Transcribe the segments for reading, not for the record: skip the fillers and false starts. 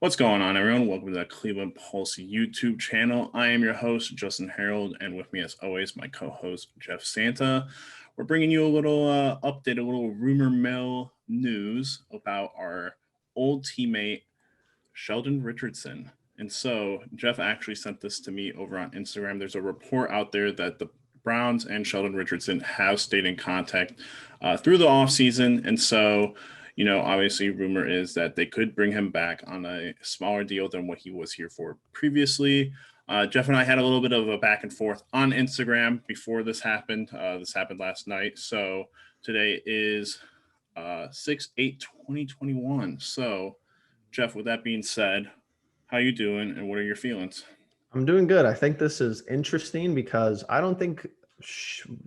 What's going on, everyone? Welcome to the Cleveland Pulse YouTube channel. I am your host, Justin Harold, and with me, as always, my co-host, Jeff Santa. We're bringing you a little update, a little rumor mill news about our old teammate, Sheldon Richardson. And so, Jeff actually sent this to me over on Instagram. There's a report out there that the Browns and Sheldon Richardson have stayed in contact through the offseason. And so, obviously, rumor is that they could bring him back on a smaller deal than what he was here for previously. Jeff and I had a little bit of a back and forth on Instagram before this happened. This happened last night. So today is 6/8/2021. So, Jeff, with that being said, how you doing and what are your feelings? I'm doing good. I think this is interesting because I don't think,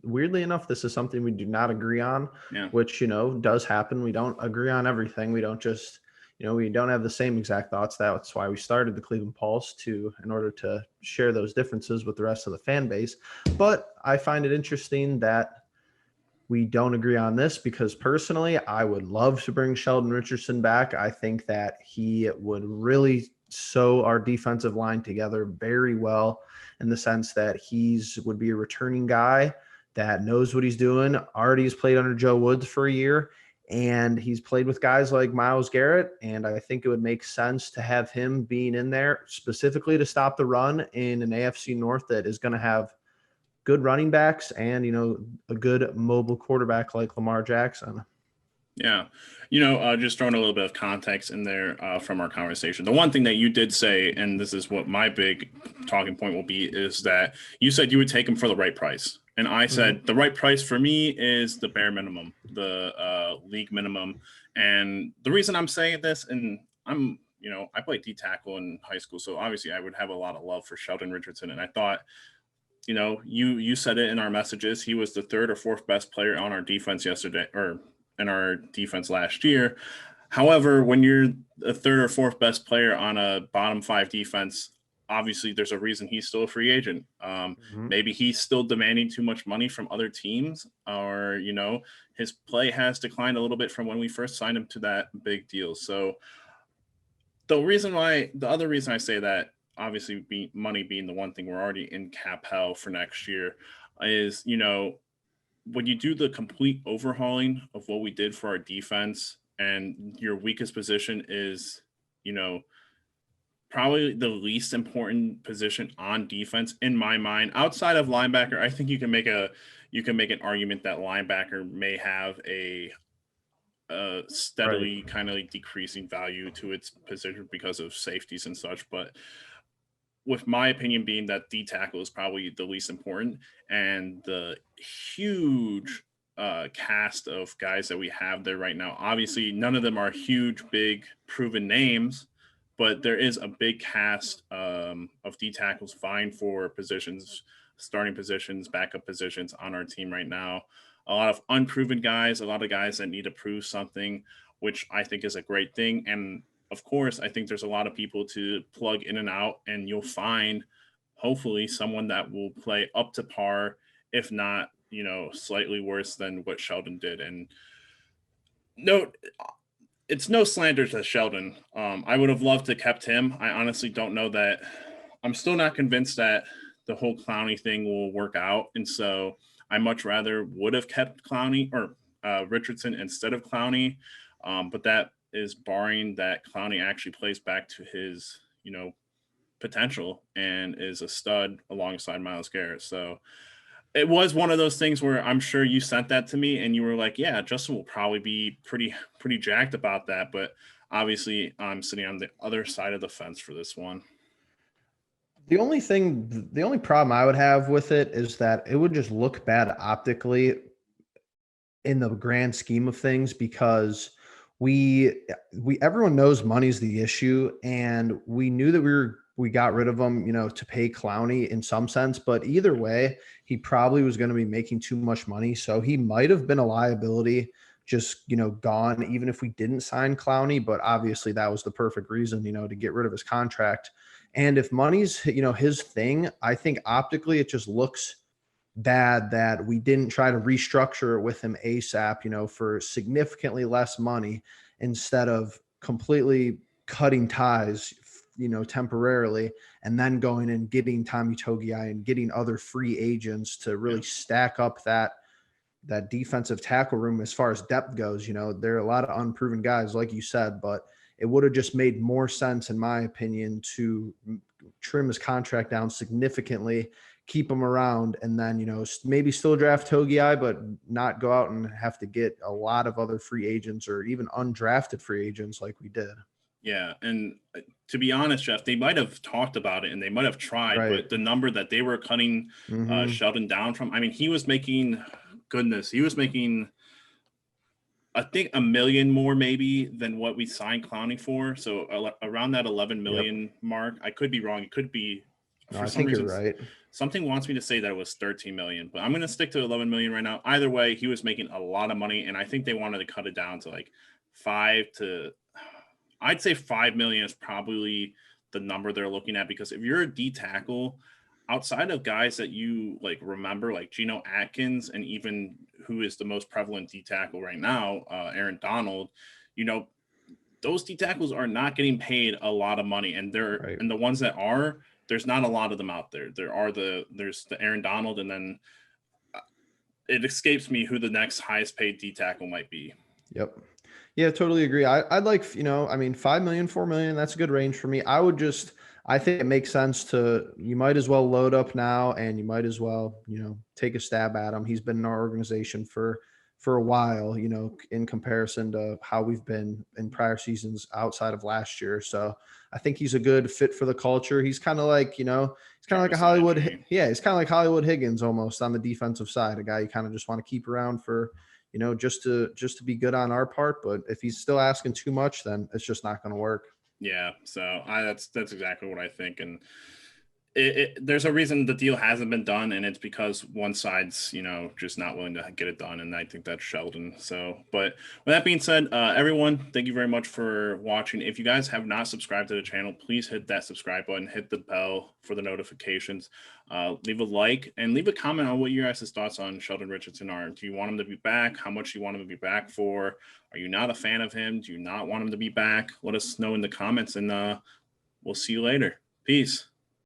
weirdly enough, this is something we do not agree on, Yeah. which, does happen. We don't agree on everything. We don't just, we don't have the same exact thoughts. That's why we started the Cleveland Pulse in order to share those differences with the rest of the fan base. But I find it interesting that we don't agree on this because personally, I would love to bring Sheldon Richardson back. I think that he would really sew our defensive line together very well in the sense that would be a returning guy that knows what he's doing. Already has played under Joe Woods for a year, and he's played with guys like Myles Garrett, and I think it would make sense to have him being in there specifically to stop the run in an AFC North that is going to have good running backs and, a good mobile quarterback like Lamar Jackson. Yeah. Just throwing a little bit of context in there from our conversation. The one thing that you did say, and this is what my big talking point will be, is that you said you would take him for the right price. And I said the right price for me is the bare minimum, the league minimum. And the reason I'm saying this, and I played D tackle in high school, so obviously I would have a lot of love for Sheldon Richardson. And I thought, you said it in our messages, he was the third or fourth best player on our defense yesterday, or in our defense last year. However, when you're the third or fourth best player on a bottom five defense, obviously there's a reason he's still a free agent. Maybe he's still demanding too much money from other teams, or, his play has declined a little bit from when we first signed him to that big deal. So the other reason I say that, obviously money being the one thing, we're already in cap hell for next year, is, when you do the complete overhauling of what we did for our defense and your weakest position is, probably the least important position on defense in my mind, outside of linebacker, I think you can make an argument that linebacker may have a steadily kind of decreasing value to its position because of safeties and such. But with my opinion being that D tackle is probably the least important, and the huge cast of guys that we have there right now. Obviously, none of them are huge, big, proven names, but there is a big cast of D tackles vying for positions, starting positions, backup positions on our team right now. A lot of unproven guys, a lot of guys that need to prove something, which I think is a great thing. And of course, I think there's a lot of people to plug in and out, and you'll find hopefully someone that will play up to par, if not, slightly worse than what Sheldon did. And no, it's no slander to Sheldon. I would have loved to kept him. I honestly don't know that. I'm still not convinced that the whole Clowney thing will work out. And so I much rather would have kept Clowney or Richardson instead of Clowney. But that is barring that Clowney actually plays back to his, potential and is a stud alongside Myles Garrett. So it was one of those things where I'm sure you sent that to me and you were like, yeah, Justin will probably be pretty jacked about that. But obviously I'm sitting on the other side of the fence for this one. The only problem I would have with it is that it would just look bad optically in the grand scheme of things because everyone knows money's the issue, and we knew that we got rid of him, to pay Clowney in some sense, but either way, he probably was going to be making too much money. So he might have been a liability just, gone, even if we didn't sign Clowney, but obviously that was the perfect reason, to get rid of his contract. And if money's, his thing, I think optically it just looks bad that we didn't try to restructure it with him ASAP, for significantly less money instead of completely cutting ties, temporarily, and then going and getting Tommy Togiai and getting other free agents to Yeah. really stack up that defensive tackle room as far as depth goes. There are a lot of unproven guys, like you said, but it would have just made more sense, in my opinion, to trim his contract down significantly, keep him around, and then, maybe still draft Togiai, but not go out and have to get a lot of other free agents or even undrafted free agents like we did. Yeah, and to be honest, Jeff, they might have talked about it and they might have tried, Right. but the number that they were cutting Hmm. Sheldon down from, I mean, he was making, goodness, he was making, I think, a million more maybe than what we signed Clowney for. So around that 11 Yep. million mark. I could be wrong. It could be, No, for I some think you're reason, right. something wants me to say that it was 13 million, but I'm going to stick to 11 million right now. Either way, he was making a lot of money, and I think they wanted to cut it down to like five to, I'd say 5 million is probably the number they're looking at, because if you're a D tackle, outside of guys that you like remember, like Geno Atkins, and even who is the most prevalent D tackle right now, Aaron Donald, you know, those D tackles are not getting paid a lot of money, and Right. the ones that are, there's not a lot of them out there. There's the Aaron Donald, and then it escapes me who the next highest paid D tackle might be. Yep. Yeah, totally agree. I'd like, I mean, 5 million, 4 million, that's a good range for me. I think it makes sense you might as well load up now, and you might as well, take a stab at him. He's been in our organization for a while, in comparison to how we've been in prior seasons outside of last year. So I think he's a good fit for the culture. He's kind of like, he's kind of like a Jarvis Landry. yeah, he's kind of like Hollywood Higgins almost on the defensive side, a guy you kind of just want to keep around for, just to be good on our part. But if he's still asking too much, then it's just not going to work. Yeah, so that's exactly what I think, and there's a reason the deal hasn't been done, and it's because one side's just not willing to get it done, and I think that's Sheldon. So, but with that being said, everyone, thank you very much for watching. If you guys have not subscribed to the channel, please hit that subscribe button, hit the bell for the notifications, leave a like, and leave a comment on what your guys' thoughts on Sheldon Richardson are. Do you want him to be back? How much do you want him to be back for? Are you not a fan of him? Do you not want him to be back? Let us know in the comments, and we'll see you later. Peace.